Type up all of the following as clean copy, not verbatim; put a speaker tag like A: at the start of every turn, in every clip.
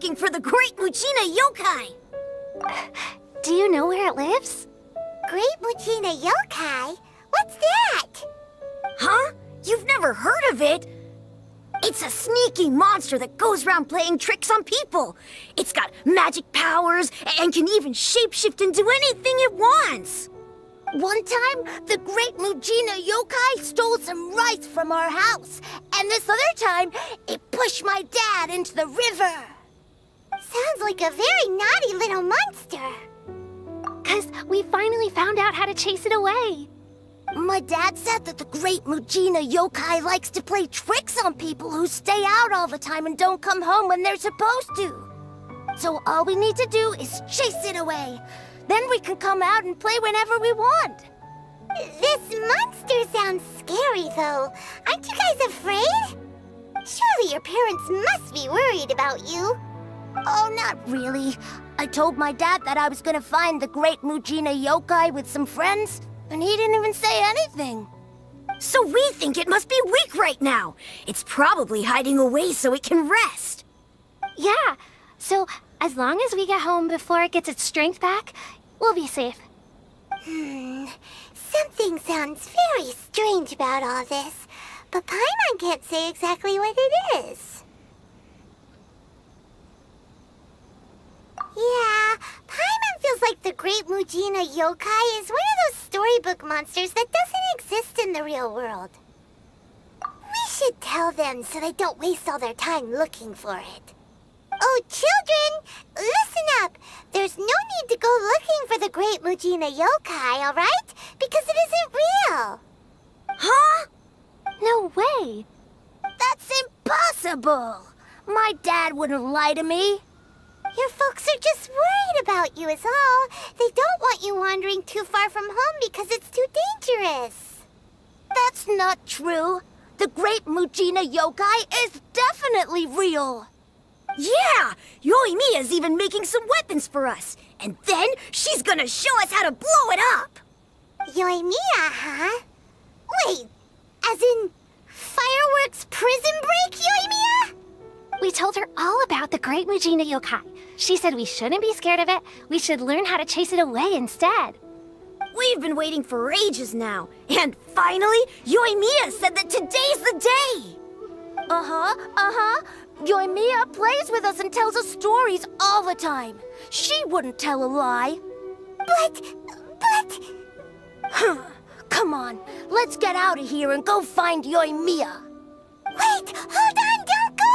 A: looking for the Great Mujina Yokai!
B: Do you know where it lives?
C: Great Mujina Yokai? What's that?
A: Huh? You've never heard of it? It's a sneaky monster that goes around playing tricks on people. It's got magic powers and can even shapeshift into anything it wants.
C: One time, the Great Mujina Yokai stole some rice from our house. And this other time, it pushed my dad into the river. Sounds like a very naughty little monster.
B: 'Cause we finally found out how to chase it away.
C: My dad said that the Great Mujina Yokai likes to play tricks on people who stay out all the time and don't come home when they're supposed to. So all we need to do is chase it away. Then we can come out and play whenever we want. This monster sounds scary, though. Aren't you guys afraid? Surely your parents must be worried about you. Oh, not really. I told my dad that I was gonna find the Great Mujina Yokai with some friends, and he didn't even say anything.
A: So we think it must be weak right now. It's probably hiding away so it can rest.
B: Yeah, so as long as we get home before it gets its strength back, we'll be safe.
C: Something sounds very strange about all this, but Paimon can't say exactly what it is. Yeah, Paimon feels like the Great Mujina Yokai is one of those storybook monsters that doesn't exist in the real world. We should tell them so they don't waste all their time looking for it. Oh, children, listen up. There's no need to go looking for the Great Mujina Yokai, all right? Because it isn't real.
A: Huh?
B: No way.
C: That's impossible. My dad wouldn't lie to me. Your folks are just worried about you is all. They don't want you wandering too far from home because it's too dangerous. That's not true. The Great Mujina Yokai is definitely real.
A: Yeah! Yoimiya's even making some weapons for us. And then she's gonna show us how to blow it up!
C: Yoimiya, huh? Wait, as in Firework's prison break, Yoimiya?
B: We told her all about the Great Mujina Yokai. She said we shouldn't be scared of it. We should learn how to chase it away instead.
A: We've been waiting for ages now. And finally, Yoimiya said that today's the day!
C: Yoimiya plays with us and tells us stories all the time. She wouldn't tell a lie. But... Come on, let's get out of here and go find Yoimiya. Wait, hold on, don't go!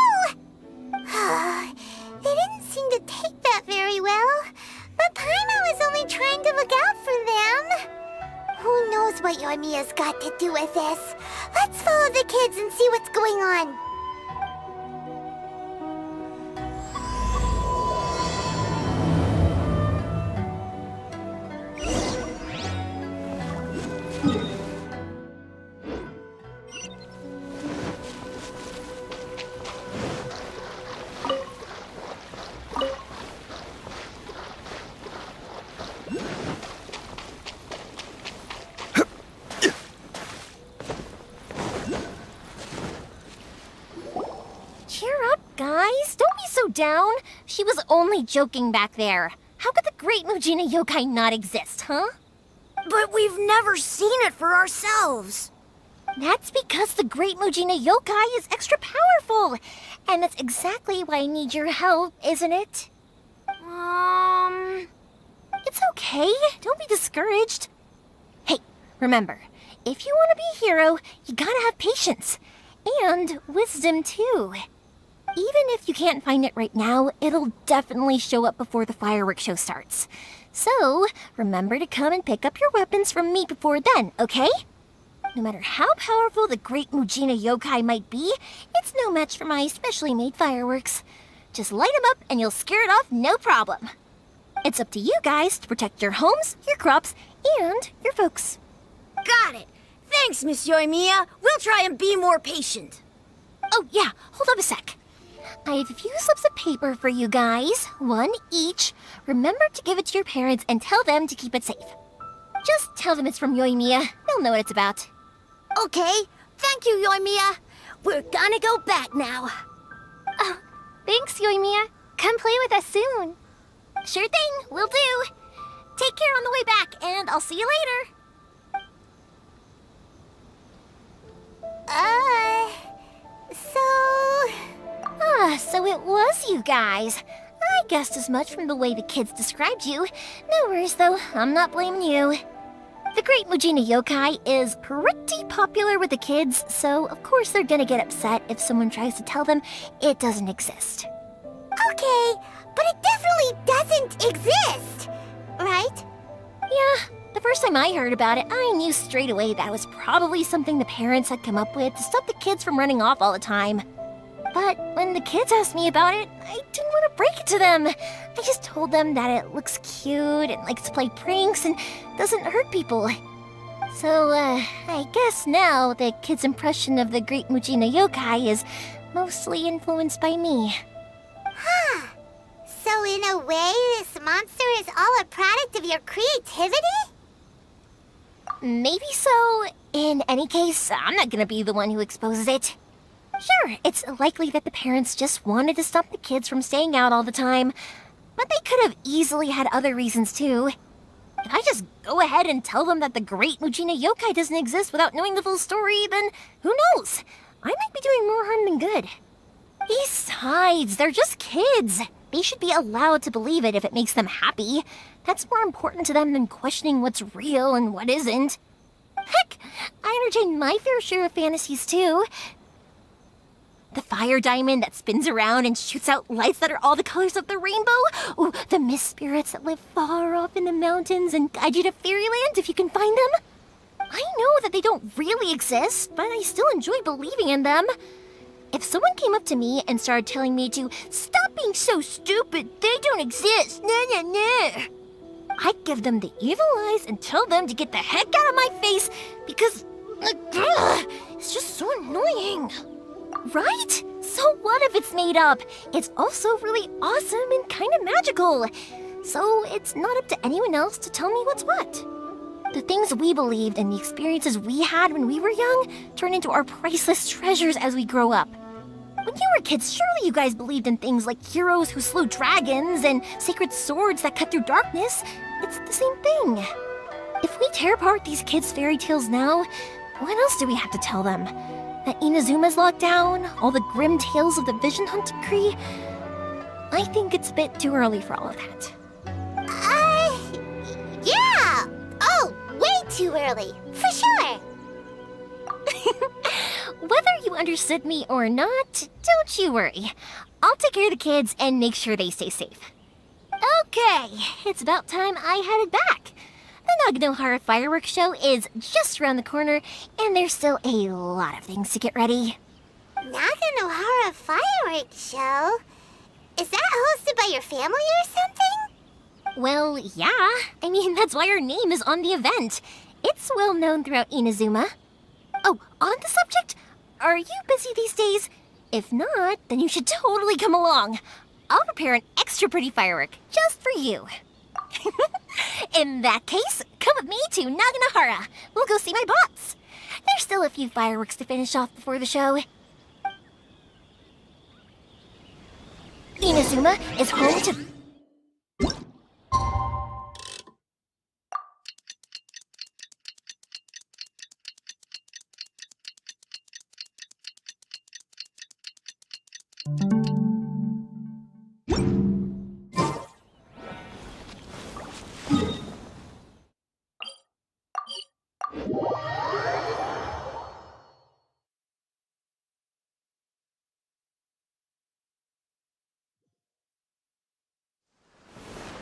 C: They didn't seem to take that very well. But Paimon was only trying to look out for them. Who knows what Yoimiya's got to do with this? Let's follow the kids and see what's going on.
B: Cheer up, guys. Don't be so down. She was only joking back there. How could the Great Mujina Yokai not exist, huh?
A: But we've never seen it for ourselves.
B: That's because the Great Mujina Yokai is extra powerful. And that's exactly why I need your help, isn't it? It's okay. Don't be discouraged. Hey, remember, if you want to be a hero, you gotta have patience. And wisdom, too. Even if you can't find it right now, it'll definitely show up before the fireworks show starts. So, remember to come and pick up your weapons from me before then, okay? No matter how powerful the Great Mujina Yokai might be, it's no match for my specially made fireworks. Just light them up and you'll scare it off no problem. It's up to you guys to protect your homes, your crops, and your folks.
A: Got it. Thanks, Miss Yoimiya. We'll try and be more patient.
B: Oh, yeah, hold up a sec. I have a few slips of paper for you guys, one each. Remember to give it to your parents and tell them to keep it safe. Just tell them it's from Yoimiya. They'll know what it's about.
C: Okay, thank you, Yoimiya. We're gonna go back now.
B: Thanks, Yoimiya. come play with us soon. Sure thing, will do. Take care on the way back, and I'll see you later. So it was you guys. I guessed as much from the way the kids described you. No worries, though. I'm not blaming you. The Great Mujina Yokai is pretty popular with the kids, so of course they're gonna get upset if someone tries to tell them it doesn't exist.
C: Okay, but it definitely doesn't exist, right?
B: Yeah, the first time I heard about it, I knew straight away that was probably something the parents had come up with to stop the kids from running off all the time. But when the kids asked me about it, I didn't want to break it to them. I just told them that it looks cute and likes to play pranks and doesn't hurt people. So, I guess now the kids' impression of the Great Mujina Yokai is mostly influenced by me.
C: Huh. So in a way, this monster is all a product of your creativity?
B: Maybe so. In any case, I'm not gonna be the one who exposes it. Sure, it's likely that the parents just wanted to stop the kids from staying out all the time, but they could have easily had other reasons too. If I just go ahead and tell them that the Great Mujina Yokai doesn't exist without knowing the full story, then who knows? I might be doing more harm than good. Besides, they're just kids. They should be allowed to believe it if it makes them happy. That's more important to them than questioning what's real and what isn't. Heck, I entertain my fair share of fantasies too. The fire diamond that spins around and shoots out lights that are all the colors of the rainbow. Ooh, the mist spirits that live far off in the mountains and guide you to fairyland if you can find them. I know that they don't really exist, but I still enjoy believing in them. If someone came up to me and started telling me to stop being so stupid, they don't exist, nah. I'd give them the evil eyes and tell them to get the heck out of my face because it's just so annoying. Right? So what if it's made up? It's also really awesome and kind of magical. So it's not up to anyone else to tell me what's what. The things we believed and the experiences we had when we were young turn into our priceless treasures as we grow up. When you were kids, surely you guys believed in things like heroes who slew dragons and sacred swords that cut through darkness. It's the same thing. If we tear apart these kids' fairy tales now, what else do we have to tell them? That Inazuma's locked down, all the grim tales of the Vision Hunt decree? I think it's a bit too early for all of that.
C: Yeah! Oh, way too early, for sure!
B: Whether you understood me or not, don't you worry. I'll take care of the kids and make sure they stay safe. Okay, it's about time I headed back. The Naganohara Fireworks show is just around the corner, and there's still a lot of things to get ready.
C: Naganohara Fireworks show? Is that hosted by your family or something?
B: Well, yeah. I mean, that's why our name is on the event. It's well known throughout Inazuma. Oh, on the subject, are you busy these days? If not, then you should totally come along. I'll prepare an extra pretty firework just for you. In that case, come with me to Naganohara. We'll go see my bots. There's still a few fireworks to finish off before the show. Inazuma is home to...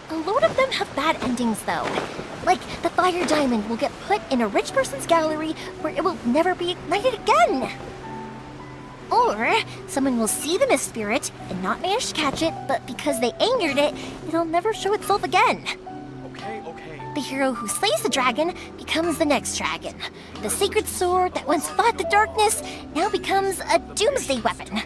B: A load of them have bad endings, though. Like, the fire diamond will get put in a rich person's gallery where it will never be ignited again. Or, someone will see the mist spirit and not manage to catch it, but because they angered it, it'll never show itself again.
D: Okay.
B: The hero who slays the dragon becomes the next dragon. The sacred sword that once fought the darkness now becomes a doomsday weapon.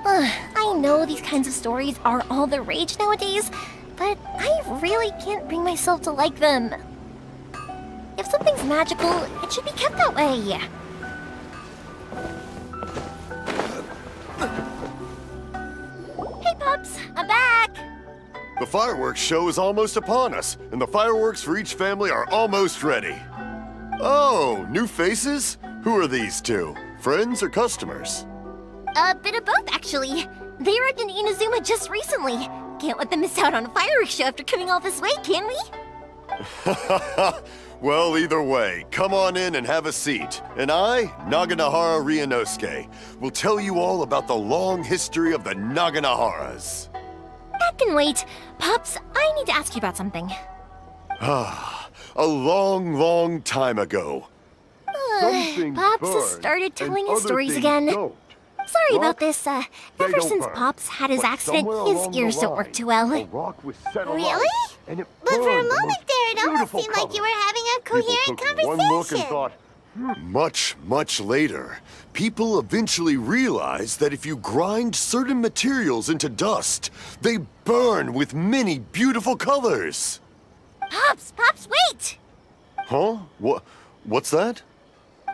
B: I know these kinds of stories are all the rage nowadays, but I really can't bring myself to like them. If something's magical, it should be kept that way. Hey, Pop! Pops! I'm back!
D: The fireworks show is almost upon us, and the fireworks for each family are almost ready. Oh, new faces? Who are these two? Friends or customers?
B: A bit of both, actually. They arrived in Inazuma just recently. Can't let them miss out on a fireworks show after coming all this way, can we?
D: Well, either way, come on in and have a seat. And I, Naganahara Ryunosuke, will tell you all about the long history of the Naganaharas.
B: That can wait. Pops, I need to ask you about something.
D: A long, long time ago.
B: Pops has started telling his stories again. Sorry about this. Ever since Pops had his accident, his ears don't work too well.
C: Really? But for a moment there, it almost seemed like you were having a coherent conversation.
D: Much, much later, people eventually realized that if you grind certain materials into dust, they burn with many beautiful colors.
B: Pops, wait!
D: Huh? What's that?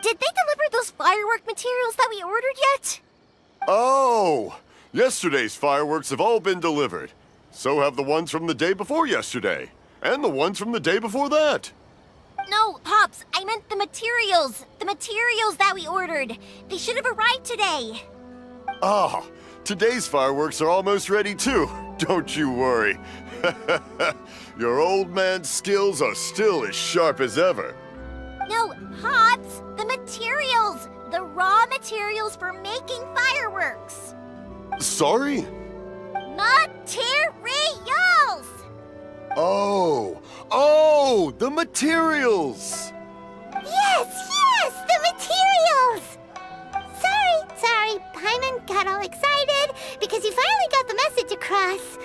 B: Did they deliver those firework materials that we ordered yet?
D: Oh! Yesterday's fireworks have all been delivered. So have the ones from the day before yesterday. And the ones from the day before that.
B: No, Pops, I meant the materials. The materials that we ordered. They should have arrived today.
D: Ah, today's fireworks are almost ready too. Don't you worry. Your old man's skills are still as sharp as ever.
B: No, Pops, the materials. The raw materials for making fireworks.
D: Sorry?
B: Materials!
D: Oh, the materials!
C: Yes, the materials! Sorry, Paimon got all excited because you finally got the message across.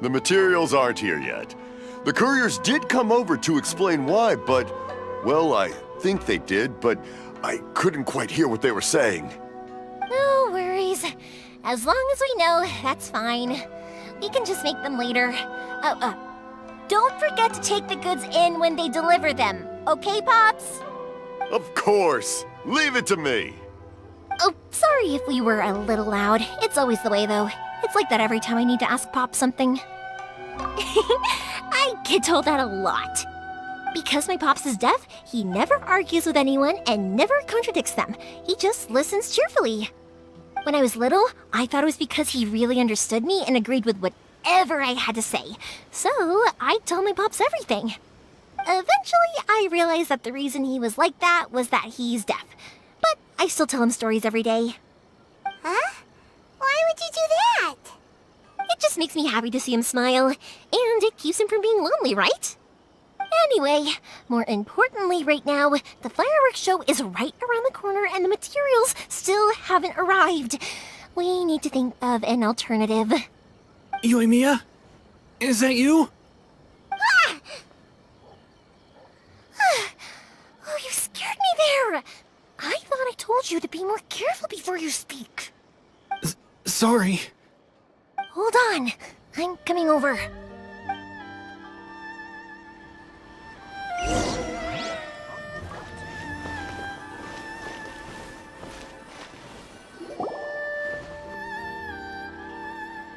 D: The materials aren't here yet. The couriers did come over to explain why, but, well, I think they did, but I couldn't quite hear what they were saying.
B: No worries. As long as we know, that's fine. We can just make them later. Don't forget to take the goods in when they deliver them. Okay, Pops?
D: Of course. Leave it to me.
B: Oh, sorry if we were a little loud. It's always the way, though. It's like that every time I need to ask Pop something. I get told that a lot. Because my Pops is deaf, he never argues with anyone and never contradicts them. He just listens cheerfully. When I was little, I thought it was because he really understood me and agreed with whatever I had to say. So I told my Pops everything. Eventually, I realized that the reason he was like that was that he's deaf. But I still tell him stories every day.
C: Huh? Why would you do that?
B: It just makes me happy to see him smile, and it keeps him from being lonely, right? Anyway, more importantly right now, the fireworks show is right around the corner and the materials still haven't arrived. We need to think of an alternative.
E: Yoimiya? Is that you?
B: Oh, you scared me there! I thought I told you to be more careful before you speak.
E: Sorry.
B: Hold on, I'm coming over.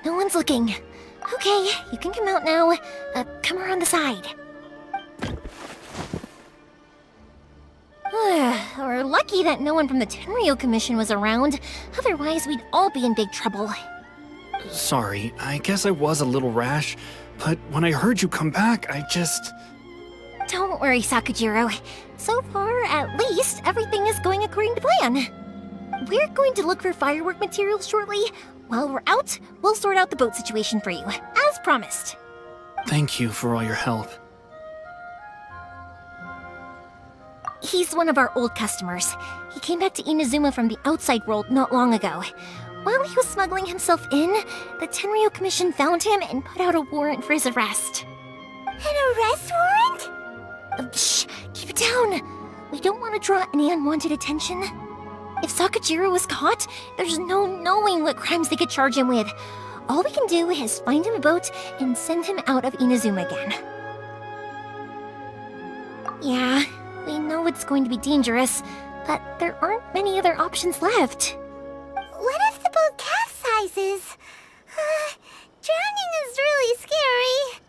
B: No one's looking. Okay, you can come out now. Come around the side. We're lucky that no one from the Tenryo Commission was around. Otherwise, we'd all be in big trouble.
E: Sorry, I guess I was a little rash, but when I heard you come back, I just...
B: Don't worry, Sakujiro. So far, at least, everything is going according to plan. We're going to look for firework materials shortly. While we're out, we'll sort out the boat situation for you, as promised.
E: Thank you for all your help.
B: He's one of our old customers. He came back to Inazuma from the outside world not long ago. While he was smuggling himself in, the Tenryo Commission found him and put out a warrant for his arrest.
C: An arrest warrant?
B: Shh! Keep it down! We don't want to draw any unwanted attention. If Sakujiro was caught, there's no knowing what crimes they could charge him with. All we can do is find him a boat and send him out of Inazuma again. Yeah, we know it's going to be dangerous, but there aren't many other options left.
C: What if the boat places. Drowning is really scary.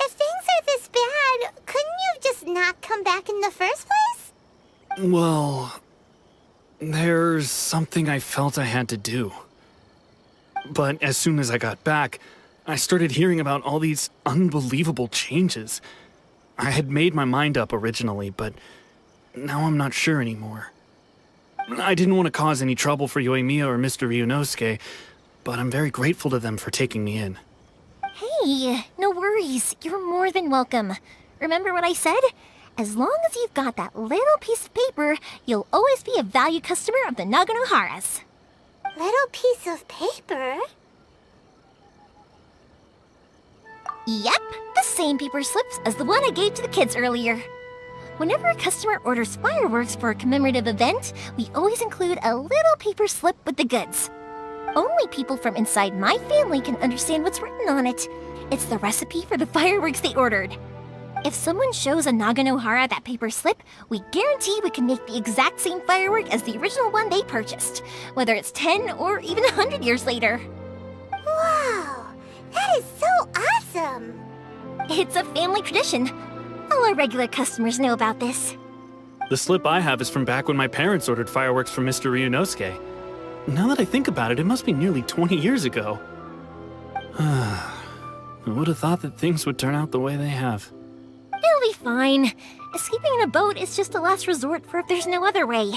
C: If things are this bad, couldn't you have just not come back in the first place?
E: Well, there's something I felt I had to do. But as soon as I got back, I started hearing about all these unbelievable changes. I had made my mind up originally, but now I'm not sure anymore. I didn't want to cause any trouble for Yoimiya or Mr. Ryunosuke, but I'm very grateful to them for taking me in.
B: Hey, no worries. You're more than welcome. Remember what I said? As long as you've got that little piece of paper, you'll always be a valued customer of the Naganoharas.
C: Little piece of paper?
B: Yep, the same paper slips as the one I gave to the kids earlier. Whenever a customer orders fireworks for a commemorative event, we always include a little paper slip with the goods. Only people from inside my family can understand what's written on it. It's the recipe for the fireworks they ordered. If someone shows a Naganohara that paper slip, we guarantee we can make the exact same firework as the original one they purchased, whether it's 10 or even 100 years later.
C: Wow, that is so awesome!
B: It's a family tradition. All our regular customers know about this.
E: The slip I have is from back when my parents ordered fireworks from Mr. Ryunosuke. Now that I think about it, it must be nearly 20 years ago. I would have thought that things would turn out the way they have.
B: It'll be fine. Escaping in a boat is just a last resort for if there's no other way.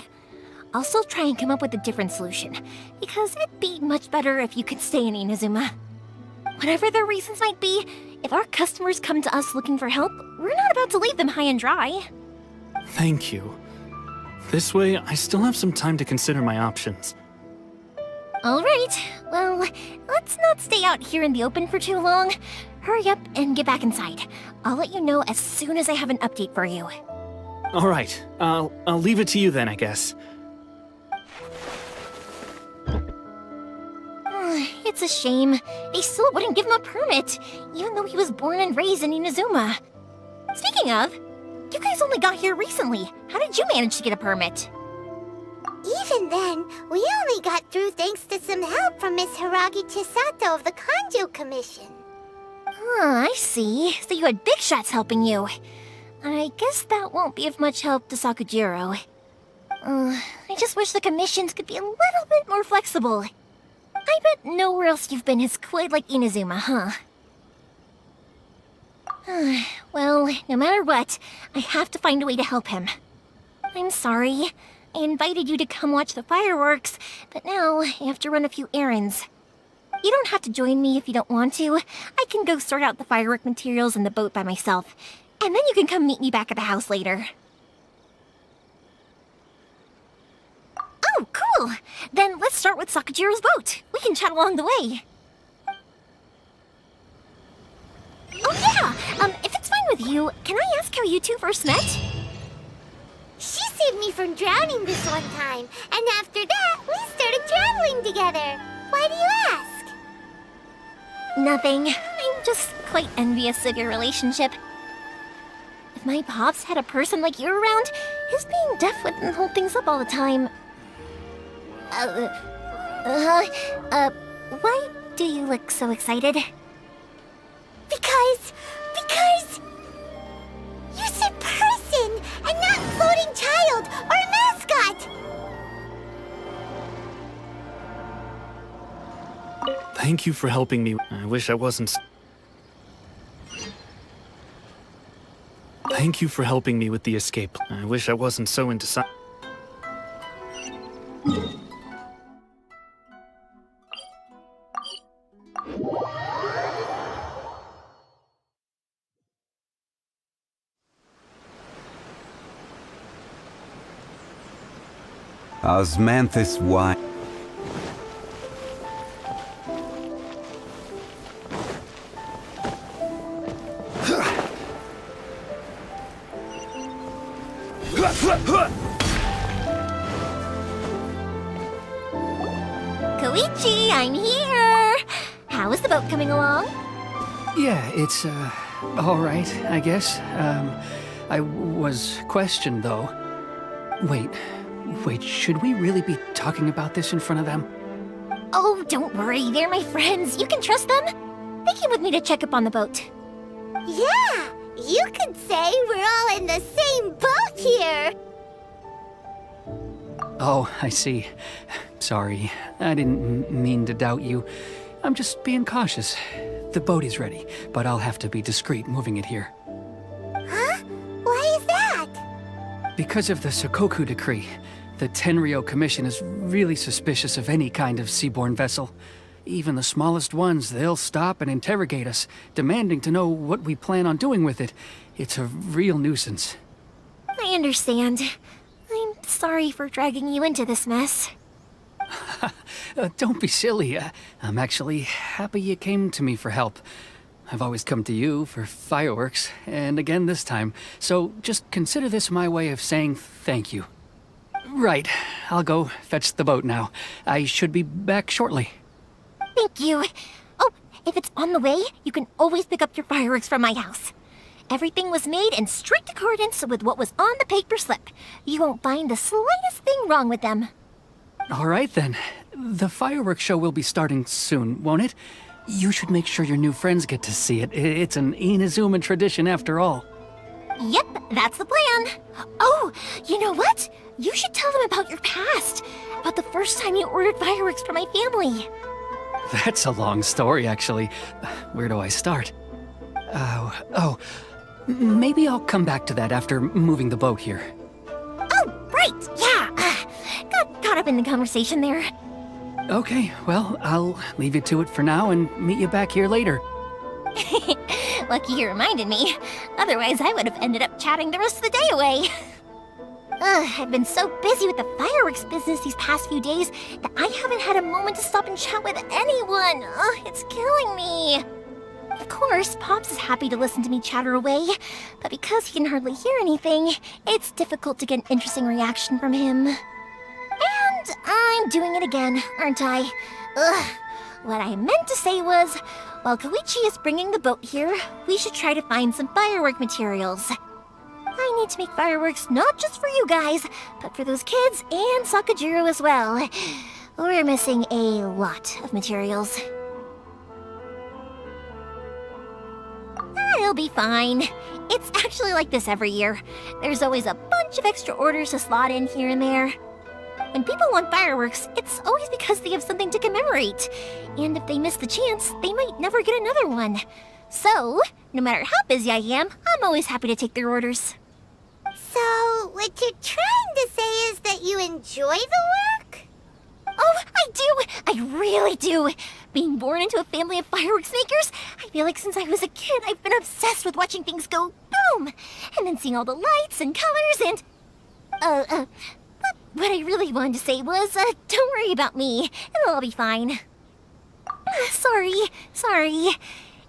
B: I'll still try and come up with a different solution, because it'd be much better if you could stay in Inazuma. Whatever their reasons might be, if our customers come to us looking for help, we're not about to leave them high and dry.
E: Thank you. This way, I still have some time to consider my options.
B: Alright, well, let's not stay out here in the open for too long. Hurry up and get back inside. I'll let you know as soon as I have an update for you.
E: All right, I'll leave it to you then, I guess.
B: It's a shame. They still wouldn't give him a permit, even though he was born and raised in Inazuma. Speaking of, you guys only got here recently. How did you manage to get a permit?
C: Even then, we only got through thanks to some help from Miss Hiragi Chisato of the Kanjo Commission.
B: I see. So you had big shots helping you. I guess that won't be of much help to Sakujiro. I just wish the commissions could be a little bit more flexible. I bet nowhere else you've been has quite like Inazuma, huh? Well, no matter what, I have to find a way to help him. I'm sorry. I invited you to come watch the fireworks, but now I have to run a few errands. You don't have to join me if you don't want to. I can go sort out the firework materials in the boat by myself, and then you can come meet me back at the house later. Oh, cool! Then let's start with Sakujiro's boat. We can chat along the way. Oh yeah! If it's fine with you, can I ask how you two first met?
C: She saved me from drowning this one time, and after that, we started traveling together. Why do you ask?
B: Nothing. I'm just quite envious of your relationship. If my pops had a person like you around, his being deaf wouldn't hold things up all the time. Why do you look so excited?
C: Because you said person and not floating child or mascot.
E: Thank you for helping me. I wish I wasn't... Thank you for helping me with the escape. I wish I wasn't so indecisive.
F: Osmanthus wine.
B: Koichi, I'm here! How is the boat coming along?
G: Yeah, it's, all right, I guess. I was questioned, though. Wait, should we really be talking about this in front of them?
B: Oh, don't worry. They're my friends. You can trust them. They came with me to check up on the boat.
C: Yeah, you could say we're all in the same boat here.
G: Oh, I see. Sorry, I didn't mean to doubt you. I'm just being cautious. The boat is ready, but I'll have to be discreet moving it here.
C: Huh? Why is that?
G: Because of the Sokoku decree, the Tenryo Commission is really suspicious of any kind of seaborne vessel. Even the smallest ones, they'll stop and interrogate us, demanding to know what we plan on doing with it. It's a real nuisance.
B: I understand. I'm sorry for dragging you into this mess.
G: Don't be silly. I'm actually happy you came to me for help. I've always come to you for fireworks, and again this time, so just consider this my way of saying thank you. Right, I'll go fetch the boat now. I should be back shortly.
B: Thank you. Oh, if it's on the way, you can always pick up your fireworks from my house. Everything was made in strict accordance with what was on the paper slip. You won't find the slightest thing wrong with them.
G: All right then. The fireworks show will be starting soon, won't it? You should make sure your new friends get to see it. It's an Inazuma tradition after all.
B: Yep, that's the plan. Oh, you know what? You should tell them about your past. About the first time you ordered fireworks for my family.
G: That's a long story, actually. Where do I start? Maybe I'll come back to that after moving the boat here.
B: Oh, right, yeah. Got caught up in the conversation there.
G: Okay, well, I'll leave you to it for now and meet you back here later.
B: Lucky you reminded me. Otherwise, I would have ended up chatting the rest of the day away. I've been so busy with the fireworks business these past few days that I haven't had a moment to stop and chat with anyone. It's killing me. Of course, Pops is happy to listen to me chatter away, but because he can hardly hear anything, it's difficult to get an interesting reaction from him. And I'm doing it again, aren't I? What I meant to say was, while Koichi is bringing the boat here, we should try to find some firework materials. I need to make fireworks not just for you guys, but for those kids and Sakajiro as well. We're missing a lot of materials. It'll be fine. It's actually like this every year. There's always a bunch of extra orders to slot in here and there. When people want fireworks, it's always because they have something to commemorate. And if they miss the chance, they might never get another one. So, no matter how busy I am, I'm always happy to take their orders.
C: So, what you're trying to say is that you enjoy the work?
B: Oh, I do! I really do! Being born into a family of fireworks makers, I feel like since I was a kid, I've been obsessed with watching things go boom! And then seeing all the lights and colors and... But what I really wanted to say was, don't worry about me. It'll all be fine. Sorry.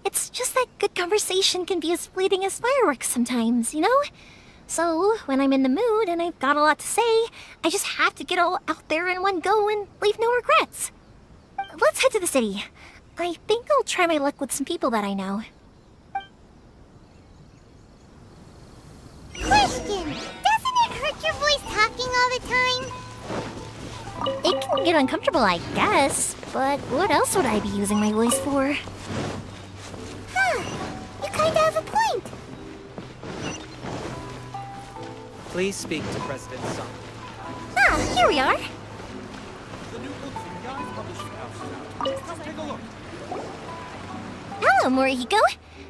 B: It's just that good conversation can be as fleeting as fireworks sometimes, you know? So, when I'm in the mood and I've got a lot to say, I just have to get all out there in one go and leave no regrets. Let's head to the city. I think I'll try my luck with some people that I know.
C: Question! Doesn't it hurt your voice talking all the time?
B: It can get uncomfortable, I guess, but what else would I be using my voice for?
C: Huh. You kinda have a point.
H: Please speak to President Sun.
B: Ah, here we are.
H: The new books and guides publishing house is out. Come take a look.
B: Hello, Morihiko.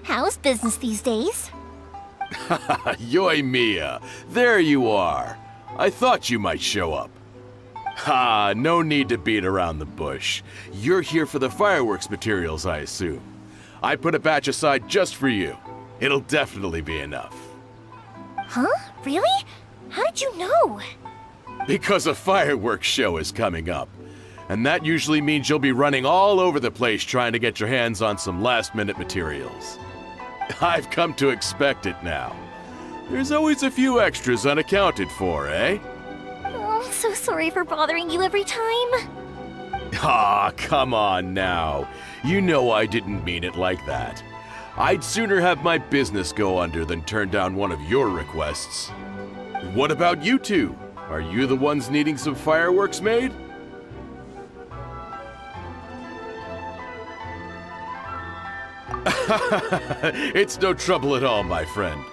B: How's business these days?
I: Yoimiya, there you are. I thought you might show up. Ha, no need to beat around the bush. You're here for the fireworks materials, I assume. I put a batch aside just for you. It'll definitely be enough.
B: Huh? Really? How did you know?
I: Because a fireworks show is coming up. And that usually means you'll be running all over the place trying to get your hands on some last-minute materials. I've come to expect it now. There's always a few extras unaccounted for, eh?
B: Oh, I'm so sorry for bothering you every time.
I: Ah, come on now. You know I didn't mean it like that. I'd sooner have my business go under than turn down one of your requests. What about you two? Are you the ones needing some fireworks made? It's no trouble at all, my friend.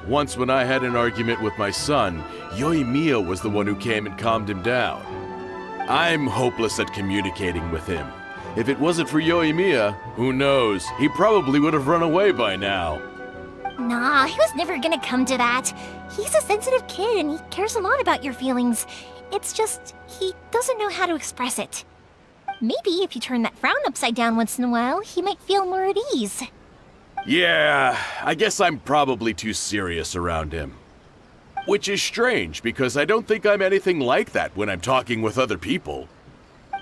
I: Once when I had an argument with my son, Yoimiya was the one who came and calmed him down. I'm hopeless at communicating with him. If it wasn't for Yoimiya, who knows, he probably would have run away by now.
B: Nah, he was never gonna come to that. He's a sensitive kid and he cares a lot about your feelings. It's just, he doesn't know how to express it. Maybe if you turn that frown upside down once in a while, he might feel more at ease.
I: Yeah, I guess I'm probably too serious around him. Which is strange, because I don't think I'm anything like that when I'm talking with other people.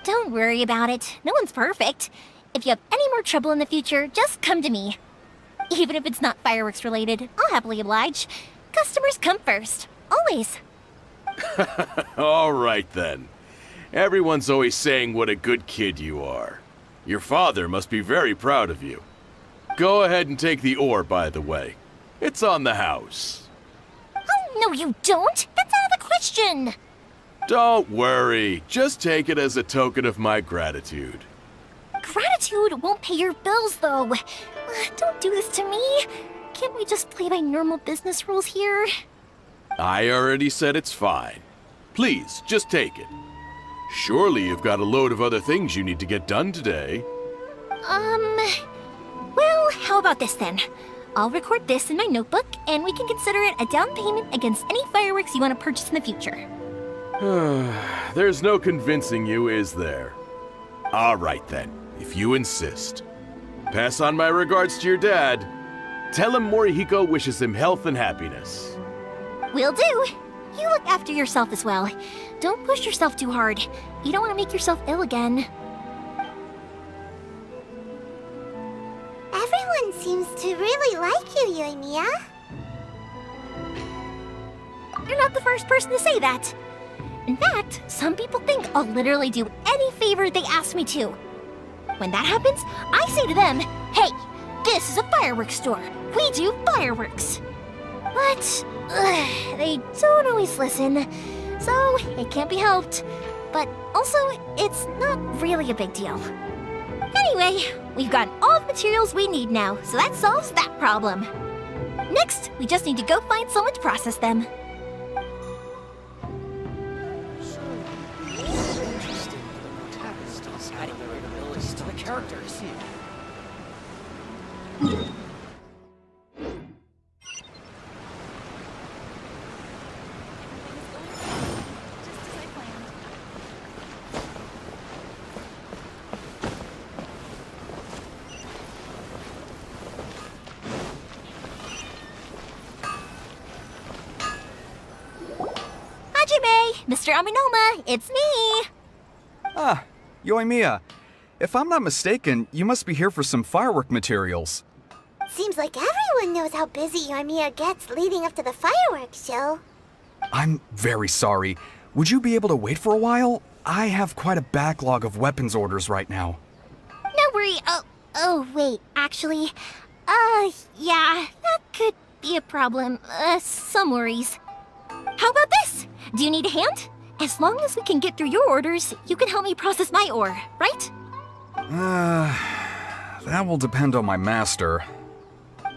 B: Don't worry about it. No one's perfect. If you have any more trouble in the future, just come to me. Even if it's not fireworks related, I'll happily oblige. Customers come first. Always.
I: All right then. Everyone's always saying what a good kid you are. Your father must be very proud of you. Go ahead and take the ore, by the way. It's on the house.
B: Oh, no you don't! That's out of the question!
I: Don't worry. Just take it as a token of my gratitude.
B: Gratitude won't pay your bills, though. Don't do this to me. Can't we just play by normal business rules here?
I: I already said it's fine. Please, just take it. Surely you've got a load of other things you need to get done today.
B: Well, how about this then? I'll record this in my notebook, and we can consider it a down payment against any fireworks you want to purchase in the future.
I: There's no convincing you, is there? All right then, if you insist. Pass on my regards to your dad. Tell him Morihiko wishes him health and happiness.
B: Will do. You look after yourself as well. Don't push yourself too hard. You don't want to make yourself ill again.
C: Everyone seems to really like you, Yoimiya.
B: You're not the first person to say that. In fact, some people think I'll literally do any favor they ask me to. When that happens, I say to them, hey, this is a fireworks store. We do fireworks. But they don't always listen, so it can't be helped. But also, it's not really a big deal. Anyway, we've got all the materials we need now, so that solves that problem. Next, we just need to go find someone to process them.
G: To the characters.
B: Hajime, Mr. Aminoma, it's me!
J: Ah, Yoimiya. If I'm not mistaken, you must be here for some firework materials.
C: Seems like everyone knows how busy Yoimiya gets leading up to the fireworks show.
J: I'm very sorry. Would you be able to wait for a while? I have quite a backlog of weapons orders right now.
B: No worry. Oh, wait, actually, yeah, that could be a problem. Some worries. How about this? Do you need a hand? As long as we can get through your orders, you can help me process my ore, right?
J: That will depend on my master.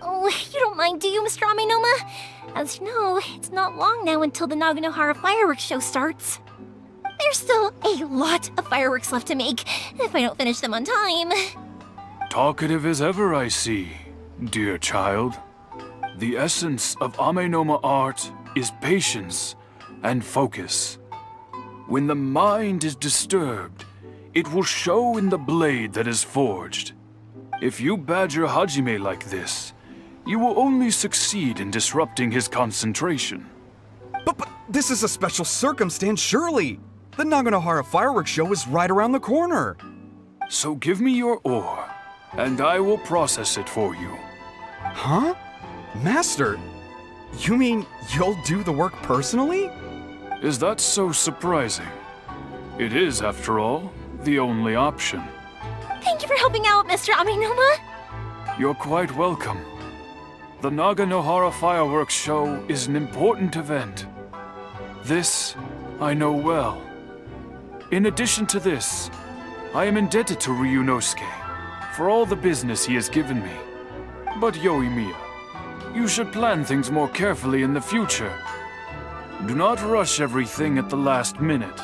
B: Oh, you don't mind, do you, Mr. Aminoma? As you know, it's not long now until the Naganohara fireworks show starts. There's still a lot of fireworks left to make, if I don't finish them on time.
K: Talkative as ever, I see, dear child. The essence of Amenoma art is patience and focus. When the mind is disturbed, it will show in the blade that is forged. If you badger Hajime like this, you will only succeed in disrupting his concentration.
J: But this is a special circumstance, surely. The Naganohara fireworks show is right around the corner.
K: So give me your ore, and I will process it for you.
J: Huh? Master, you mean you'll do the work personally?
K: Is that so surprising? It is, after all, the only option.
B: Thank you for helping out, Mr. Aminoma.
K: You're quite welcome. The Naganohara Fireworks Show is an important event. This I know well. In addition to this, I am indebted to Ryunosuke for all the business he has given me. But Yoimiya, you should plan things more carefully in the future. Do not rush everything at the last minute.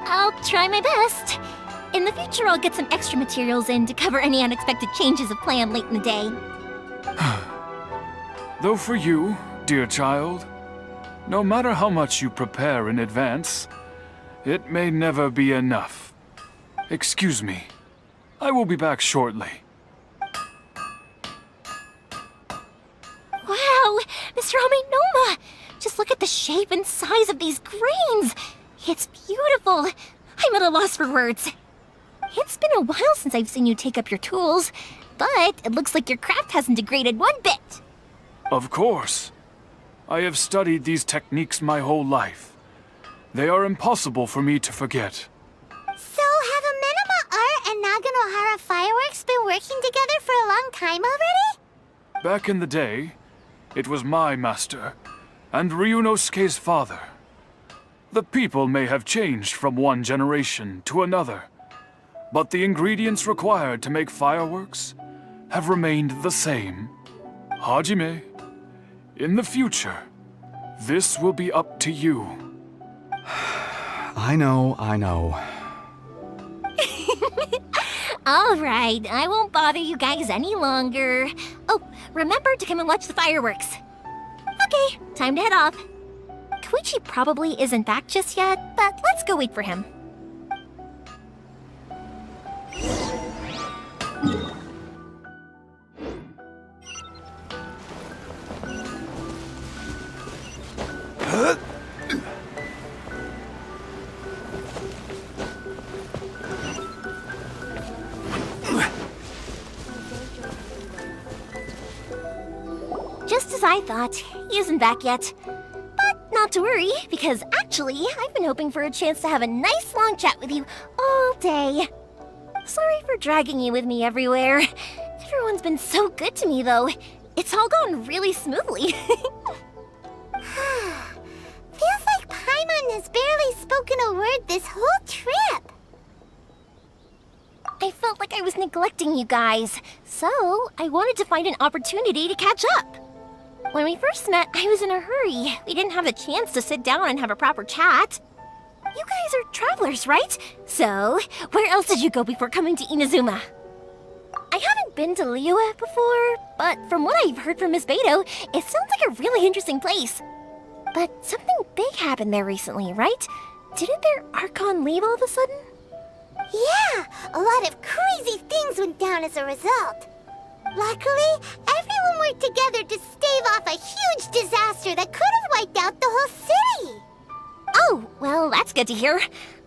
B: I'll try my best. In the future, I'll get some extra materials in to cover any unexpected changes of plan late in the day.
K: Though for you, dear child, no matter how much you prepare in advance, it may never be enough. Excuse me. I will be back shortly.
B: Wow, Mr. Amenoma! Just look at the shape and size of these grains! It's beautiful! I'm at a loss for words. It's been a while since I've seen you take up your tools, but it looks like your craft hasn't degraded one bit.
K: Of course. I have studied these techniques my whole life. They are impossible for me to forget.
C: So, have Amenoma Art and Naganohara Fireworks been working together for a long time already?
K: Back in the day, it was my master, and Ryunosuke's father. The people may have changed from one generation to another, but the ingredients required to make fireworks have remained the same. Hajime, in the future, this will be up to you.
J: I know.
B: All right, I won't bother you guys any longer. Oh, remember to come and watch the fireworks. Okay, time to head off. Koichi probably isn't back just yet, but let's go wait for him. Just as I thought, he isn't back yet. But not to worry, because actually, I've been hoping for a chance to have a nice long chat with you all day. Sorry for dragging you with me everywhere. Everyone's been so good to me, though. It's all gone really smoothly.
C: Feels like Paimon has barely spoken a word this whole trip.
B: I felt like I was neglecting you guys, so I wanted to find an opportunity to catch up. When we first met, I was in a hurry. We didn't have a chance to sit down and have a proper chat. You guys are travelers, right? So, where else did you go before coming to Inazuma? I haven't been to Liyue before, but from what I've heard from Miss Beto, it sounds like a really interesting place. But something big happened there recently, right? Didn't their Archon leave all of a sudden?
C: Yeah, a lot of crazy things went down as a result. Luckily, everyone worked together to stave off a huge disaster that could have wiped out the whole city.
B: Oh, well, that's good to hear.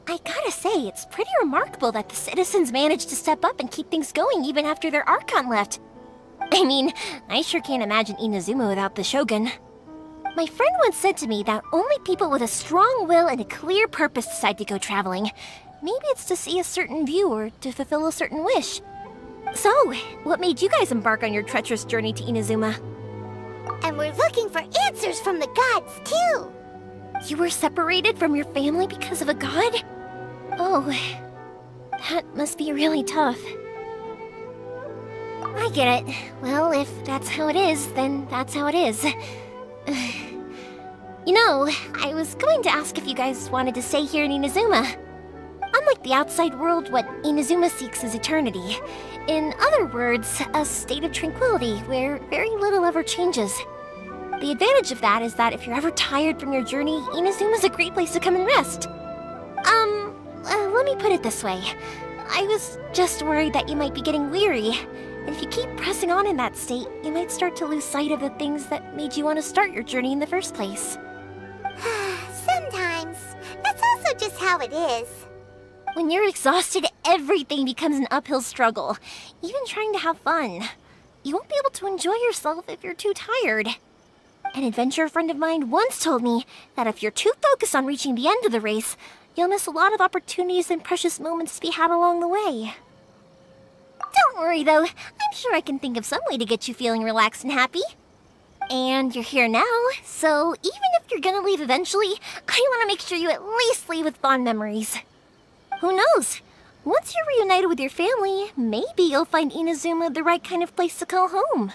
B: I gotta say, it's pretty remarkable that the citizens managed to step up and keep things going even after their Archon left. I mean, I sure can't imagine Inazuma without the Shogun. My friend once said to me that only people with a strong will and a clear purpose decide to go traveling. Maybe it's to see a certain view or to fulfill a certain wish. So, what made you guys embark on your treacherous journey to Inazuma?
C: And we're looking for answers from the gods, too.
B: You were separated from your family because of a god? Oh, that must be really tough. I get it. Well, if that's how it is, then that's how it is. You know, I was going to ask if you guys wanted to stay here in Inazuma. Unlike the outside world, what Inazuma seeks is eternity. In other words, a state of tranquility where very little ever changes. The advantage of that is that if you're ever tired from your journey, Inazuma's a great place to come and rest. Let me put it this way. I was just worried that you might be getting weary. And if you keep pressing on in that state, you might start to lose sight of the things that made you want to start your journey in the first place.
C: Sometimes. That's also just how it is.
B: When you're exhausted, everything becomes an uphill struggle. Even trying to have fun. You won't be able to enjoy yourself if you're too tired. An adventurer friend of mine once told me that if you're too focused on reaching the end of the race, you'll miss a lot of opportunities and precious moments to be had along the way. Don't worry though, I'm sure I can think of some way to get you feeling relaxed and happy. And you're here now, so even if you're gonna leave eventually, I want to make sure you at least leave with fond memories. Who knows? Once you're reunited with your family, maybe you'll find Inazuma the right kind of place to call home.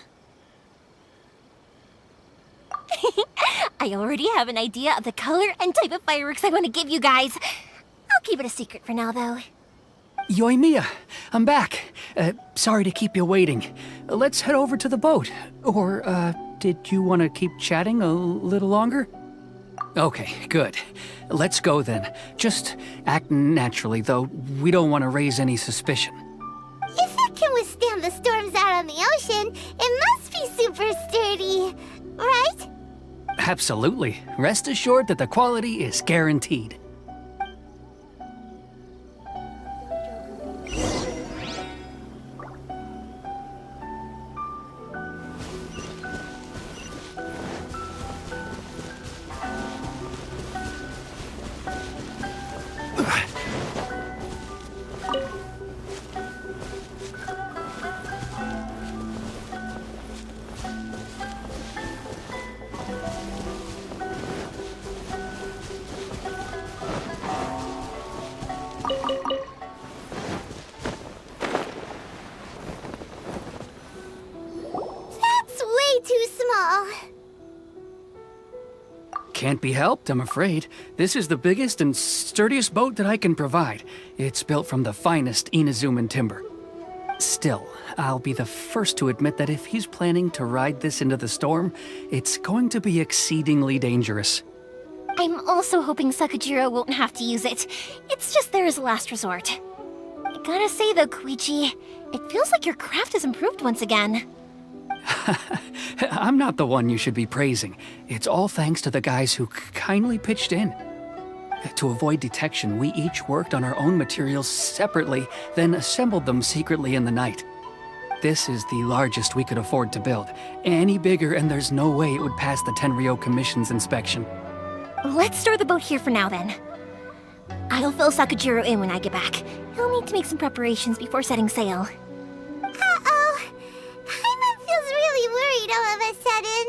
B: I already have an idea of the color and type of fireworks I want to give you guys. I'll keep it a secret for now, though.
G: Yoimiya, I'm back. Sorry to keep you waiting. Let's head over to the boat. Or, did you want to keep chatting a little longer? Okay, good. Let's go then. Just act naturally, though. We don't want to raise any suspicion.
C: If it can withstand the storms out on the ocean, it must be super sturdy, right?
G: Absolutely. Rest assured that the quality is guaranteed.
C: That's way too small.
G: Can't be helped, I'm afraid. This is the biggest and sturdiest boat that I can provide. It's built from the finest Inazuman timber. Still, I'll be the first to admit that if he's planning to ride this into the storm, it's going to be exceedingly dangerous.
B: I'm also hoping Sakajiro won't have to use it. It's just there as a last resort. I gotta say though, Koichi, it feels like your craft has improved once again.
G: I'm not the one you should be praising. It's all thanks to the guys who kindly pitched in. To avoid detection, we each worked on our own materials separately, then assembled them secretly in the night. This is the largest we could afford to build. Any bigger and there's no way it would pass the Tenryou Commission's inspection.
B: Let's store the boat here for now then. I'll fill Sakajiro in when I get back. He'll need to make some preparations before setting sail.
C: Uh-oh. Paimon feels really worried all of a sudden.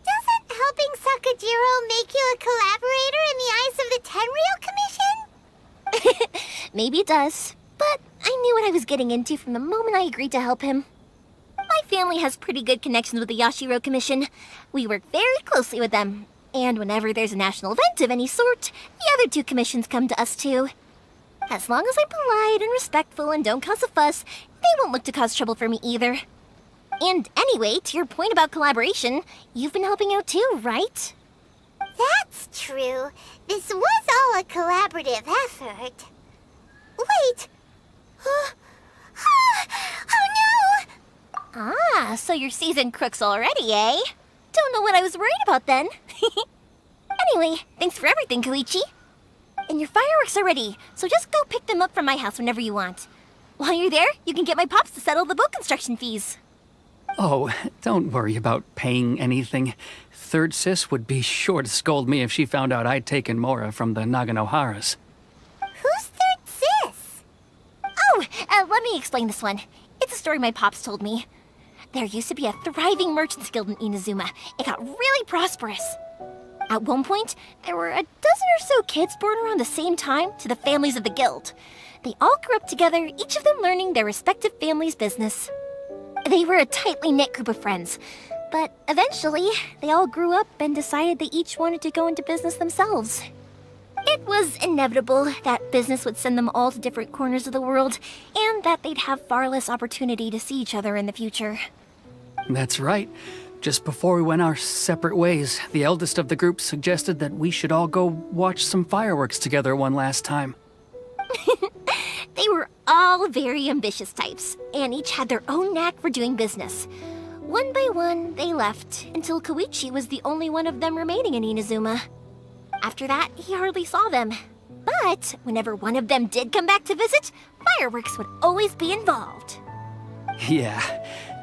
C: Doesn't helping Sakajiro make you a collaborator in the eyes of the Tenryou Commission?
B: Maybe it does, but I knew what I was getting into from the moment I agreed to help him. My family has pretty good connections with the Yashiro Commission. We work very closely with them, and whenever there's a national event of any sort, the other two commissions come to us too. As long as I'm polite and respectful and don't cause a fuss, they won't look to cause trouble for me either. And anyway, to your point about collaboration, you've been helping out too, right?
C: That's true. This was all a collaborative effort. Wait! Oh no!
B: Ah, so you're seasoned crooks already, eh? Don't know what I was worried about then. Anyway, thanks for everything, Koichi. And your fireworks are ready, so just go pick them up from my house whenever you want. While you're there, you can get my pops to settle the boat construction fees.
G: Oh, don't worry about paying anything. Third Sis would be sure to scold me if she found out I'd taken Mora from the Naganoharas.
C: Who's Third Sis?
B: Oh, let me explain this one. It's a story my pops told me. There used to be a thriving merchants guild in Inazuma. It got really prosperous. At one point, there were a dozen or so kids born around the same time to the families of the guild. They all grew up together, each of them learning their respective family's business. They were a tightly knit group of friends, but eventually, they all grew up and decided they each wanted to go into business themselves. It was inevitable that business would send them all to different corners of the world, and that they'd have far less opportunity to see each other in the future.
G: That's right. Just before we went our separate ways, the eldest of the group suggested that we should all go watch some fireworks together one last time.
B: They were all very ambitious types, and each had their own knack for doing business. One by one, they left, until Koichi was the only one of them remaining in Inazuma. After that, he hardly saw them. But whenever one of them did come back to visit, fireworks would always be involved.
G: Yeah,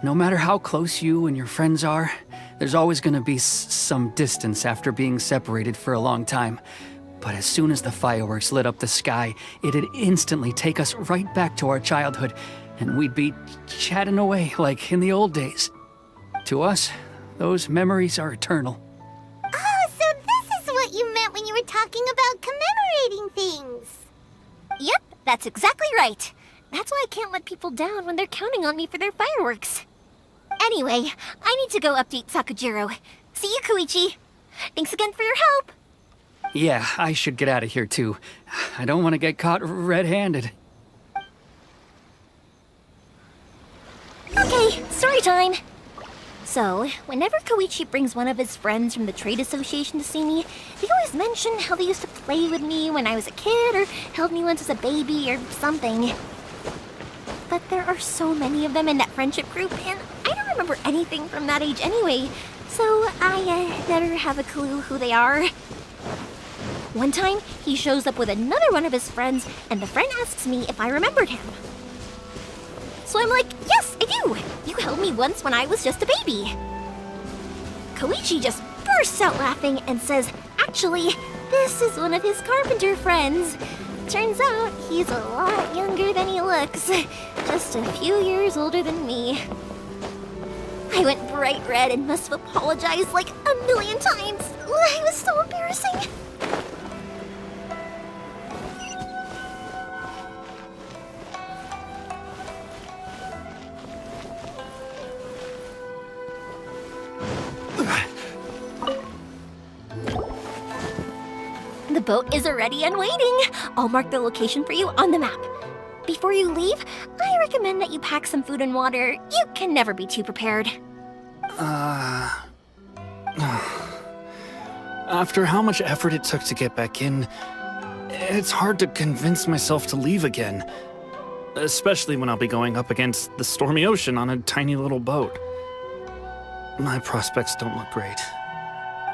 G: no matter how close you and your friends are, there's always gonna be some distance after being separated for a long time. But as soon as the fireworks lit up the sky, it'd instantly take us right back to our childhood, and we'd be chatting away like in the old days. To us, those memories are eternal.
C: Oh, so this is what you meant when you were talking about commemorating things.
B: Yep, That's exactly right. That's why I can't let people down when they're counting on me for their fireworks. Anyway, I need to go update Sakujiro. See you, Koichi. Thanks again for your help.
G: Yeah, I should get out of here too. I don't want to get caught red-handed.
B: Okay, story time. So, whenever Koichi brings one of his friends from the trade association to see me, they always mention how they used to play with me when I was a kid or held me once as a baby or something. But there are so many of them in that friendship group, and I don't remember anything from that age anyway, so I never have a clue who they are. One time, he shows up with another one of his friends, and the friend asks me if I remembered him. So I'm like, yes, I do! You held me once when I was just a baby. Koichi just bursts out laughing and says, actually, this is one of his carpenter friends. Turns out he's a lot younger than he looks. Just a few years older than me. I went bright red and must have apologized like a million times. It was so embarrassing. The boat is ready and waiting. I'll mark the location for you on the map. Before you leave, I recommend that you pack some food and water. You can never be too prepared.
E: After how much effort it took to get back in, it's hard to convince myself to leave again. Especially when I'll be going up against the stormy ocean on a tiny little boat. My prospects don't look great.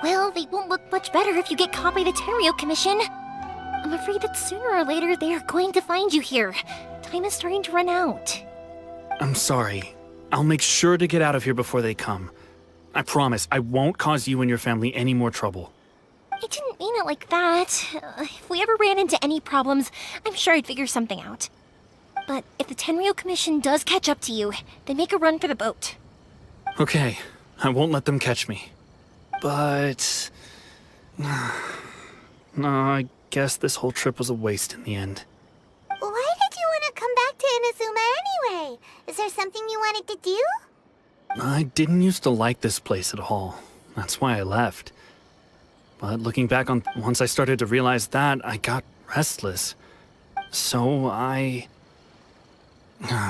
B: Well, they won't look much better if you get caught by the Tenryo Commission. I'm afraid that sooner or later they are going to find you here. Time is starting to run out.
E: I'm sorry. I'll make sure to get out of here before they come. I promise I won't cause you and your family any more trouble.
B: I didn't mean it like that. If we ever ran into any problems, I'm sure I'd figure something out. But if the Tenryo Commission does catch up to you, then make a run for the boat.
E: Okay, I won't let them catch me. But... no, I guess this whole trip was a waste in the end.
C: Why did you want to come back to Inazuma anyway? Is there something you wanted to do?
E: I didn't used to like this place at all. That's why I left. But looking back on once I started to realize that, I got restless. So I...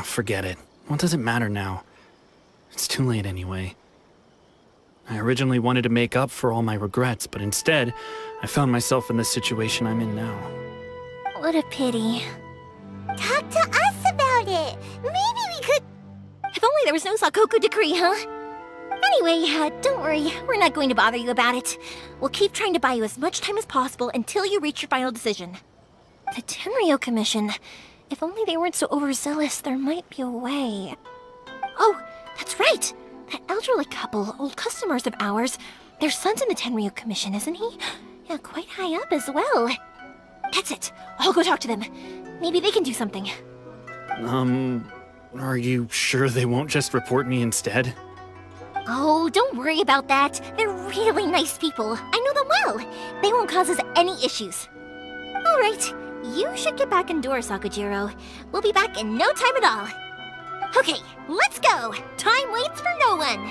E: forget it. What does it matter now? It's too late anyway. I originally wanted to make up for all my regrets, but instead, I found myself in the situation I'm in now.
B: What a pity.
C: Talk to us about it. Maybe we could...
B: If only there was no Sakoku decree, huh? Anyway, don't worry. We're not going to bother you about it. We'll keep trying to buy you as much time as possible until you reach your final decision. The Tenryo Commission. If only they weren't so overzealous, there might be a way. Oh, that's right! That elderly couple, old customers of ours, their son's in the Tenryo Commission, isn't he? Yeah, quite high up as well. That's it. I'll go talk to them. Maybe they can do something.
E: Are you sure they won't just report me instead?
B: Oh, don't worry about that. They're really nice people. I know them well. They won't cause us any issues. All right, you should get back indoors, Sakujiro. We'll be back in no time at all. Okay, let's go. Time waits for no one.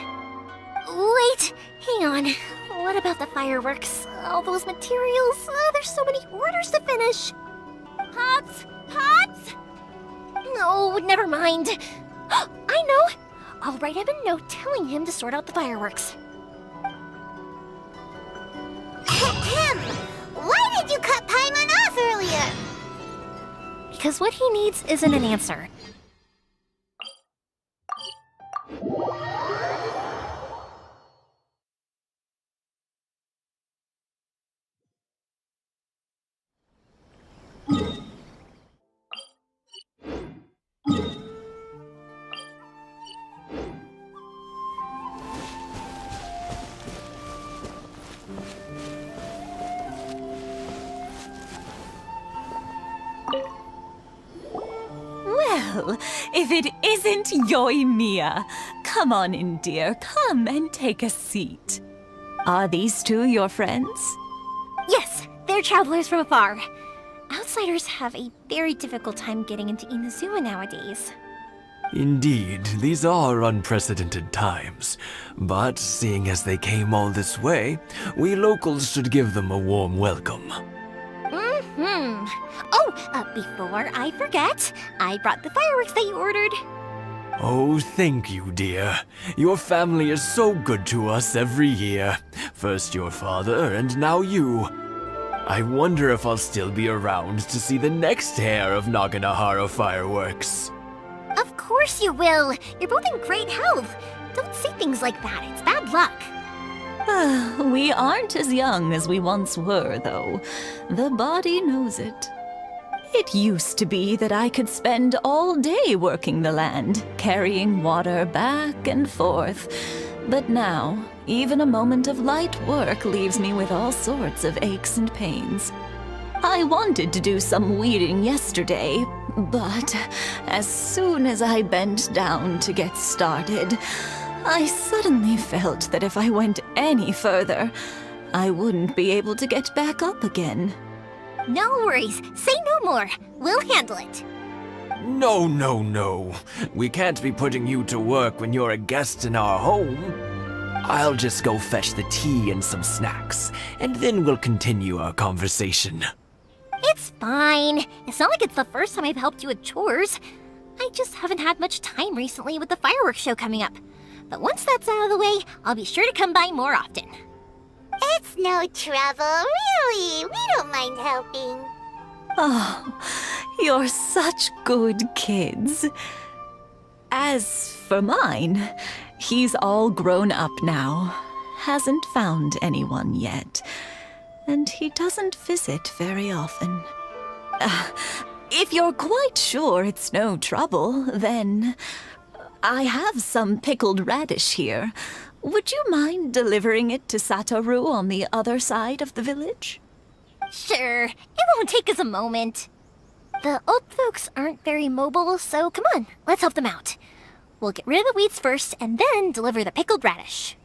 B: Wait, hang on. What about the fireworks? All those materials? There's so many orders to finish. Pops! Pops! No, never mind. I know. I'll write him a note telling him to sort out the fireworks.
C: Ahem! Why did you cut Paimon off earlier?
B: Because what he needs isn't an answer.
L: Well, if it isn't Yoimiya. Come on in, dear. Come and take a seat. Are these two your friends?
B: Yes, they're travelers from afar. I was outsiders have a very difficult time getting into Inazuma nowadays.
M: Indeed, these are unprecedented times. But seeing as they came all this way, we locals should give them a warm welcome.
B: Oh, before I forget, I brought the fireworks that you ordered.
M: Oh, thank you, dear. Your family is so good to us every year. First your father, and now you. I wonder if I'll still be around to see the next hair of Naganahara fireworks.
B: Of course you will. You're both in great health. Don't say things like that. It's bad luck.
L: We aren't as young as we once were, though. The body knows it. It used to be that I could spend all day working the land, carrying water back and forth. But now, even a moment of light work leaves me with all sorts of aches and pains. I wanted to do some weeding yesterday, but as soon as I bent down to get started, I suddenly felt that if I went any further, I wouldn't be able to get back up again.
B: No worries. Say no more. We'll handle it.
M: No, no, no. We can't be putting you to work when you're a guest in our home. I'll just go fetch the tea and some snacks, and then we'll continue our conversation.
B: It's fine. It's not like it's the first time I've helped you with chores. I just haven't had much time recently with the fireworks show coming up. But once that's out of the way, I'll be sure to come by more often.
C: It's no trouble, really. We don't mind helping.
L: Oh, you're such good kids. As for mine, he's all grown up now, hasn't found anyone yet, and he doesn't visit very often. If you're quite sure it's no trouble, then I have some pickled radish here. Would you mind delivering it to Satoru on the other side of the village?
B: Sure. It won't take us a moment. The old folks aren't very mobile, so come on, let's help them out. We'll get rid of the weeds first, and then deliver the pickled radish.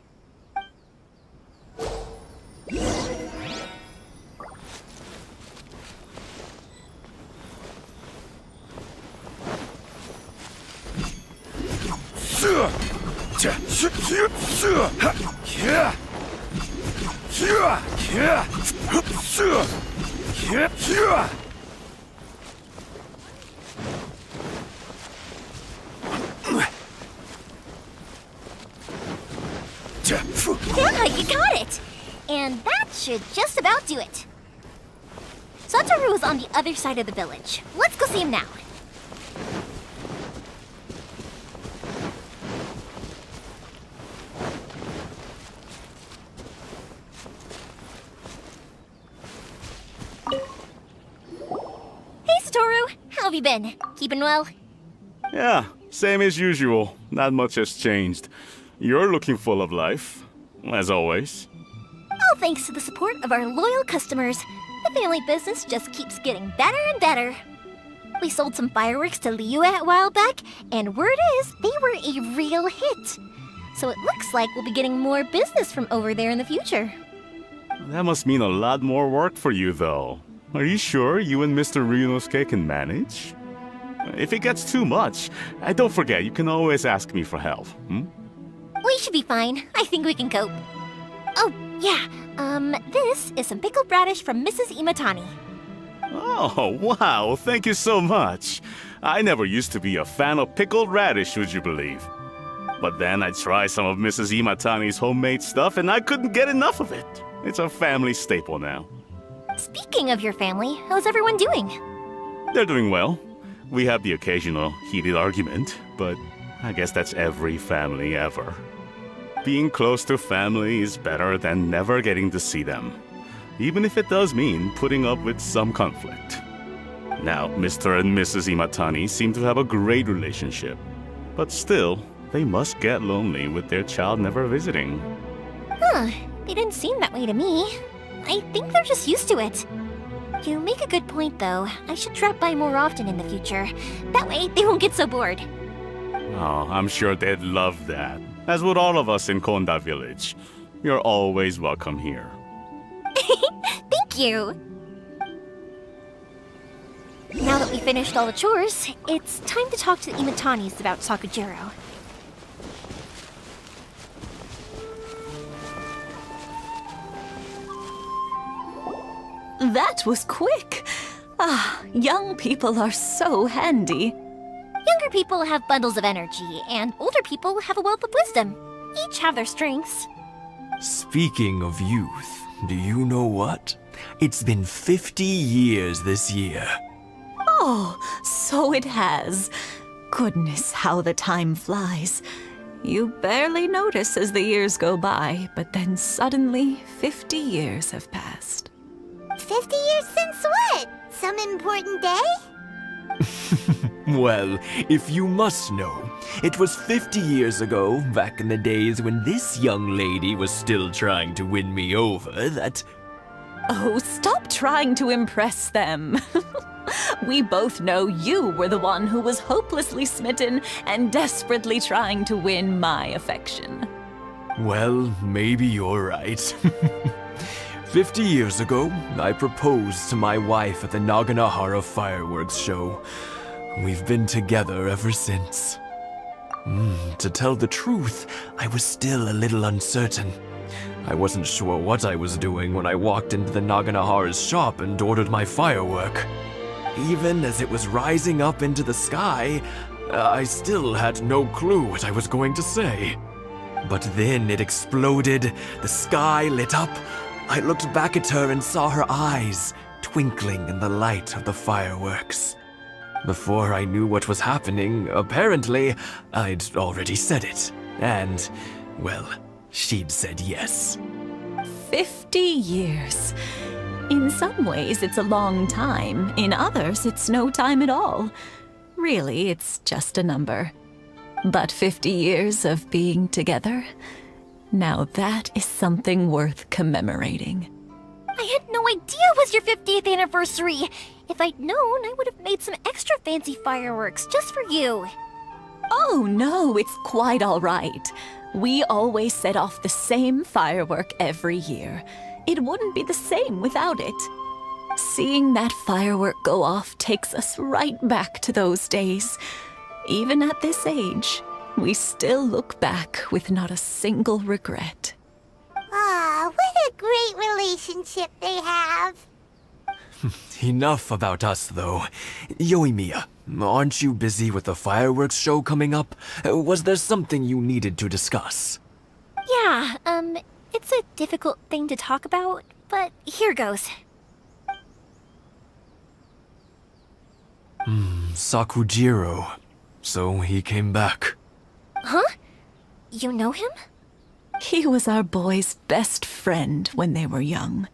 B: Yeah, you got it! And that should just about do it. Satoru is on the other side of the village. Let's go see him now. Hey, Satoru! How have you been? Keeping well?
N: Yeah, same as usual. Not much has changed. You're looking full of life, as always.
B: All thanks to the support of our loyal customers, the family business just keeps getting better and better. We sold some fireworks to Liyue a while back, and word is they were a real hit. So it looks like we'll be getting more business from over there in the future.
N: That must mean a lot more work for you, though. Are you sure you and Mr. Ryunosuke can manage? If it gets too much, don't forget, you can always ask me for help,
B: We should be fine. I think we can cope. Oh, yeah. This is some pickled radish from Mrs. Imatani.
N: Oh, wow, thank you so much. I never used to be a fan of pickled radish, would you believe? But then I tried some of Mrs. Imatani's homemade stuff and I couldn't get enough of it. It's a family staple now.
B: Speaking of your family, how's everyone doing?
N: They're doing well. We have the occasional heated argument, but I guess that's every family ever. Being close to family is better than never getting to see them, even if it does mean putting up with some conflict. Now, Mr. and Mrs. Imatani seem to have a great relationship, but still, they must get lonely with their child never visiting.
B: Huh, they didn't seem that way to me. I think they're just used to it. You make a good point, though. I should drop by more often in the future. That way, they won't get so bored.
N: Oh, I'm sure they'd love that, as would all of us in Konda Village. You're always welcome here.
B: Thank you. Now that we finished all the chores, it's time to talk to the Imatanis about Sakujiro.
L: That was quick. Ah, young people are so handy.
B: Younger people have bundles of energy, and older people have a wealth of wisdom. Each have their strengths.
M: Speaking of youth, do you know what? It's been 50 years this year.
L: Oh, so it has. Goodness, how the time flies. You barely notice as the years go by, but then suddenly 50 years have passed.
C: 50 years since what? Some important day?
M: Well, if you must know, it was 50 years ago, back in the days when this young lady was still trying to win me over, that...
L: Oh, stop trying to impress them. We both know you were the one who was hopelessly smitten and desperately trying to win my affection.
M: Well, maybe you're right. 50 years ago, I proposed to my wife at the Naganahara Fireworks show. We've been together ever since. To tell the truth, I was still a little uncertain. I wasn't sure what I was doing when I walked into the Naganahara's shop and ordered my firework. Even as it was rising up into the sky, I still had no clue what I was going to say. But then it exploded, the sky lit up. I looked back at her and saw her eyes twinkling in the light of the fireworks. Before I knew what was happening, apparently, I'd already said it. And, well, she'd said yes.
L: 50 years. In some ways, it's a long time. In others, it's no time at all. Really, it's just a number. But 50 years of being together? Now that is something worth commemorating.
B: I had no idea it was your 50th anniversary. If I'd known, I would have made some extra fancy fireworks just for you.
L: Oh no, it's quite all right. We always set off the same firework every year. It wouldn't be the same without it. Seeing that firework go off takes us right back to those days. Even at this age, we still look back with not a single regret.
C: Ah, what a great relationship they have.
M: Enough about us, though. Yoimiya, aren't you busy with the fireworks show coming up? Was there something you needed to discuss?
B: Yeah, it's a difficult thing to talk about, but here goes.
M: Sakujiro. So he came back.
B: Huh? You know him?
L: He was our boys' best friend when they were young.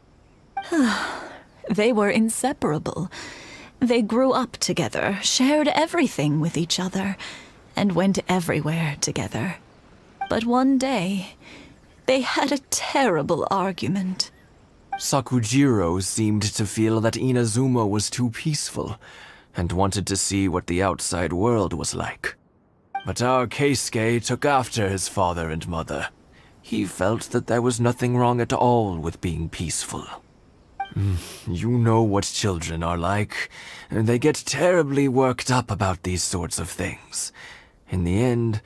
L: They were inseparable. They grew up together, shared everything with each other, and went everywhere together. But one day, they had a terrible argument.
M: Sakujiro seemed to feel that Inazuma was too peaceful, and wanted to see what the outside world was like. But our Keisuke took after his father and mother. He felt that there was nothing wrong at all with being peaceful. You know what children are like. They get terribly worked up about these sorts of things. In the end,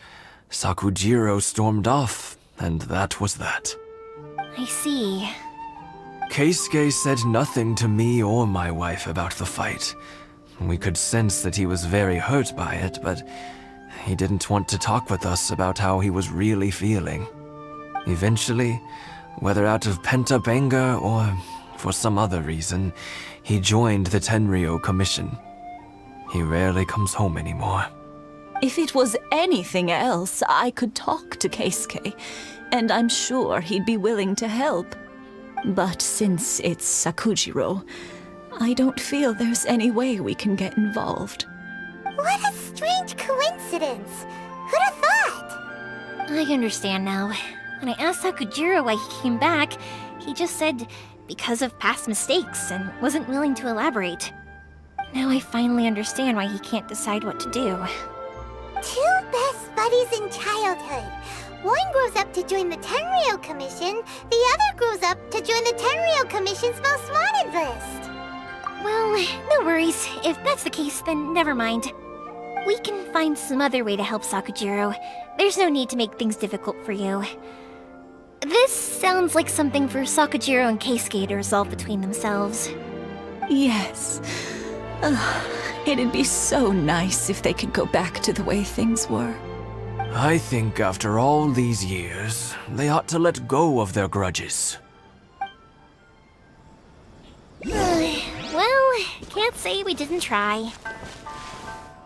M: Sakujiro stormed off, and that was that.
B: I see.
M: Keisuke said nothing to me or my wife about the fight. We could sense that he was very hurt by it, but he didn't want to talk with us about how he was really feeling. Eventually, whether out of pent-up anger or for some other reason, he joined the Tenryou Commission. He rarely comes home anymore.
L: If it was anything else, I could talk to Keisuke, and I'm sure he'd be willing to help. But since it's Sakujiro, I don't feel there's any way we can get involved.
C: What a strange coincidence. Who'd have thought?
B: I understand now. When I asked Sakujiro why he came back, he just said because of past mistakes and wasn't willing to elaborate. Now I finally understand why he can't decide what to do.
C: Two best buddies in childhood. One grows up to join the Tenryou Commission, the other grows up to join the Tenryou Commission's most wanted list.
B: Well, no worries. If that's the case, then never mind. We can find some other way to help Sakujiro. There's no need to make things difficult for you. This sounds like something for Sakujiro and Keisuke to resolve between themselves.
L: Yes. It'd be so nice if they could go back to the way things were.
M: I think after all these years, they ought to let go of their grudges.
B: Well, can't say we didn't try.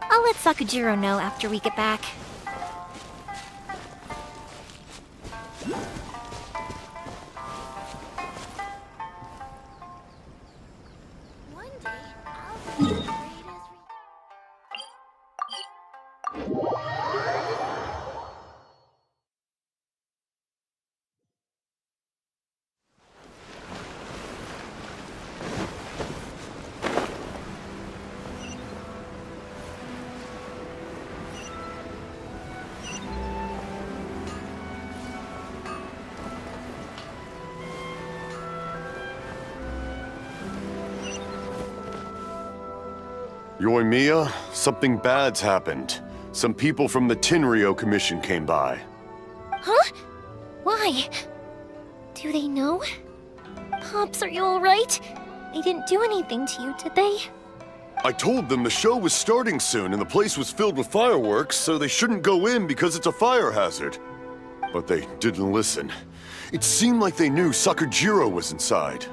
B: I'll let Sakujiro know after we get back.
C: One day, I'll be the greatest.
D: Yoimiya, something bad's happened. Some people from the Tenryou Commission came by.
B: Huh? Why? Do they know? Pops, are you alright? They didn't do anything to you, did they?
D: I told them the show was starting soon and the place was filled with fireworks, so they shouldn't go in because it's a fire hazard. But they didn't listen. It seemed like they knew Sakujiro was inside.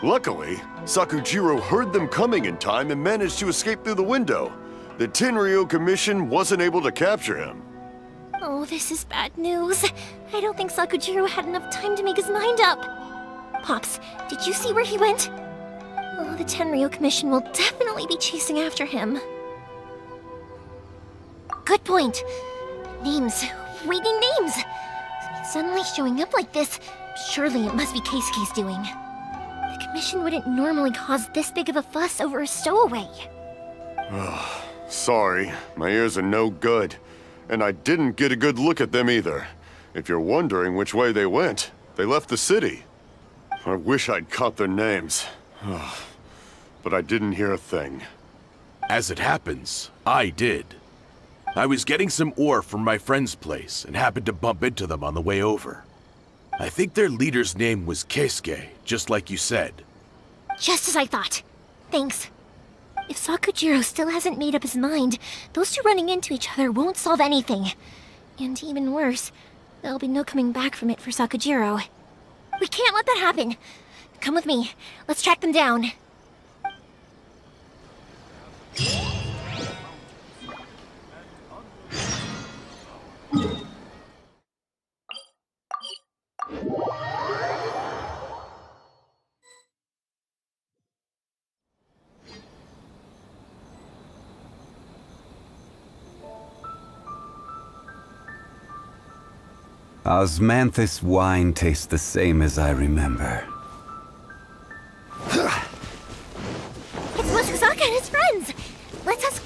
D: Luckily, Sakujiro heard them coming in time and managed to escape through the window. The Tenryou Commission wasn't able to capture him.
B: Oh, this is bad news. I don't think Sakujiro had enough time to make his mind up. Pops, did you see where he went? Oh, the Tenryou Commission will definitely be chasing after him. Good point. Names. Reading names. Suddenly showing up like this. Surely it must be Keisuke's doing. The Commission wouldn't normally cause this big of a fuss over a stowaway.
D: Sorry, my ears are no good. And I didn't get a good look at them either. If you're wondering which way they went, they left the city. I wish I'd caught their names. But I didn't hear a thing.
I: As it happens, I did. I was getting some ore from my friend's place and happened to bump into them on the way over. I think their leader's name was Keisuke, just like you said.
B: Just as I thought. Thanks. If Sakujiro still hasn't made up his mind, those two running into each other won't solve anything. And even worse, there'll be no coming back from it for Sakujiro. We can't let that happen. Come with me. Let's track them down.
F: Osmanthus wine tastes the same as I remember.
B: It's Mochizaka and his friends! Let's ask...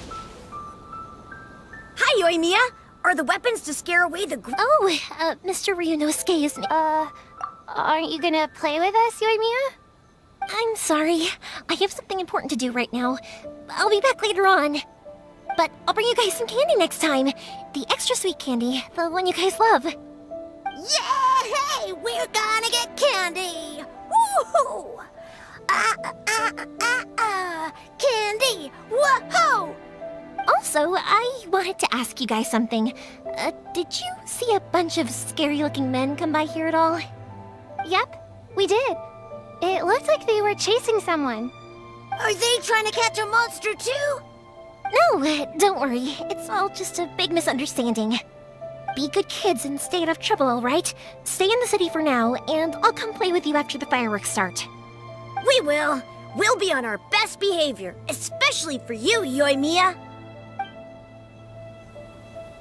A: Hi, Yoimiya! Are the weapons to scare away the
B: Mr. Ryunosuke is...
C: Aren't you gonna play with us, Yoimiya?
B: I'm sorry. I have something important to do right now. I'll be back later on. But I'll bring you guys some candy next time. The extra sweet candy, the one you guys love.
C: Yay! We're gonna get candy! Woohoo! Candy! Woohoo!
B: Also, I wanted to ask you guys something. Did you see a bunch of scary-looking men come by here at all?
C: Yep, we did. It looked like they were chasing someone.
A: Are they trying to catch a monster too?
B: No, don't worry. It's all just a big misunderstanding. Be good kids and stay out of trouble, alright? Stay in the city for now, and I'll come play with you after the fireworks start.
A: We will. We'll be on our best behavior, especially for you, Yoimiya.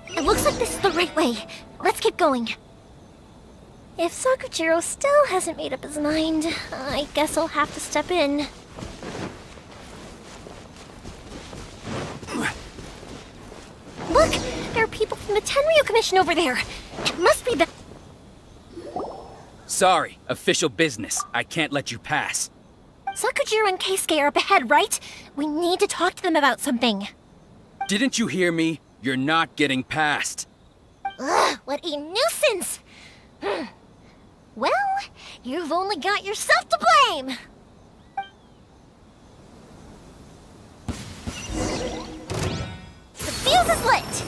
B: It looks like this is the right way. Let's get going. If Sakujiro still hasn't made up his mind, I guess I'll have to step in. Look! There are people from the Tenryou Commission over there! It must be the...
O: Sorry, official business. I can't let you pass.
B: Sakujiro and Keisuke are up ahead, right? We need to talk to them about something.
O: Didn't you hear me? You're not getting past.
B: Ugh, what a nuisance! Well, you've only got yourself to blame! The fuse is lit!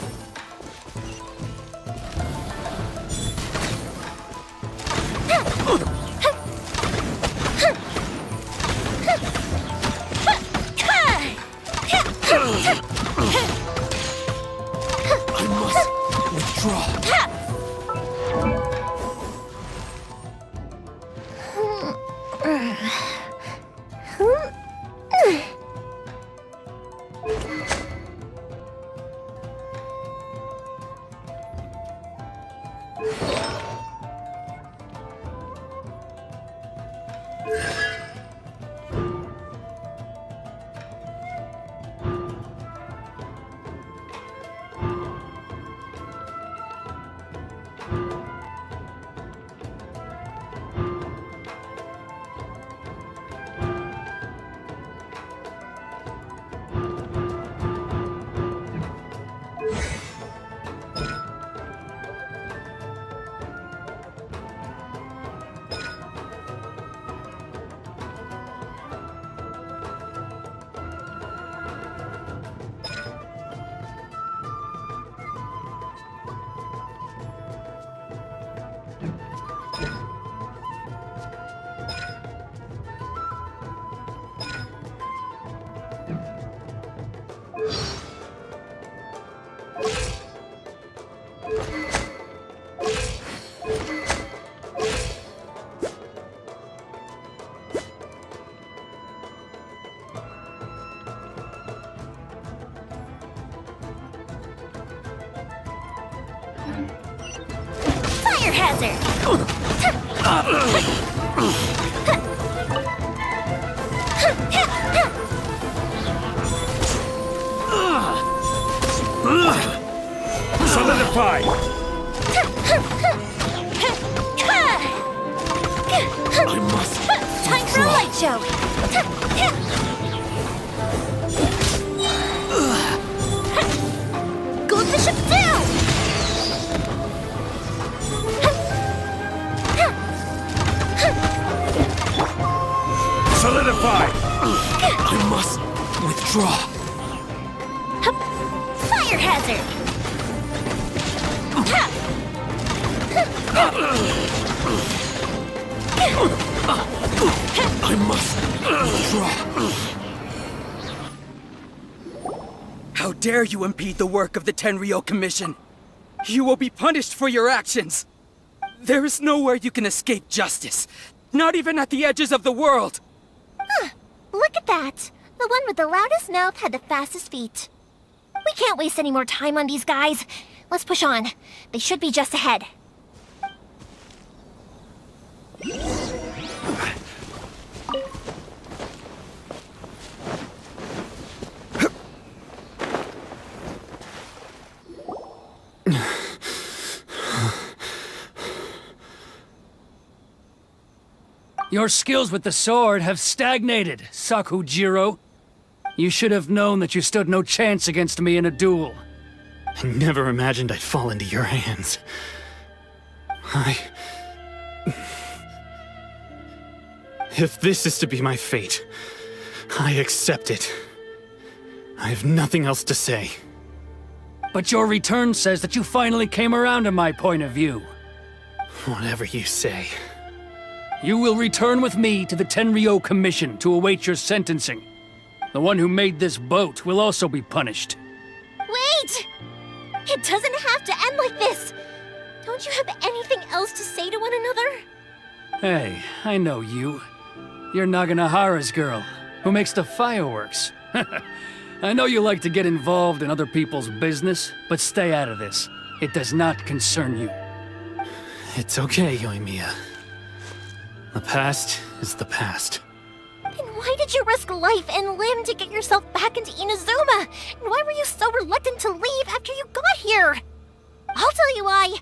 M: I must withdraw.
B: Fire hazard!
M: Solidify! I must.
B: Time for a light show! Gold Bishop down!
M: Solidify! I must withdraw.
B: Fire hazard!
M: I must withdraw.
O: How dare you impede the work of the Tenryou Commission? You will be punished for your actions. There is nowhere you can escape justice. Not even at the edges of the world.
B: Look at that! The one with the loudest mouth had the fastest feet. We can't waste any more time on these guys. Let's push on. They should be just ahead.
G: Your skills with the sword have stagnated, Sakujiro. You should have known that you stood no chance against me in a duel.
E: I never imagined I'd fall into your hands. If this is to be my fate, I accept it. I have nothing else to say.
G: But your return says that you finally came around to my point of view.
E: Whatever you say.
G: You will return with me to the Tenryou Commission to await your sentencing. The one who made this boat will also be punished.
B: Wait! It doesn't have to end like this! Don't you have anything else to say to one another?
G: Hey, I know you. You're Naganahara's girl, who makes the fireworks. I know you like to get involved in other people's business, but stay out of this. It does not concern you.
E: It's okay, Yoimiya. The past is the past.
B: Then why did you risk life and limb to get yourself back into Inazuma? And why were you so reluctant to leave after you got here? I'll tell you why.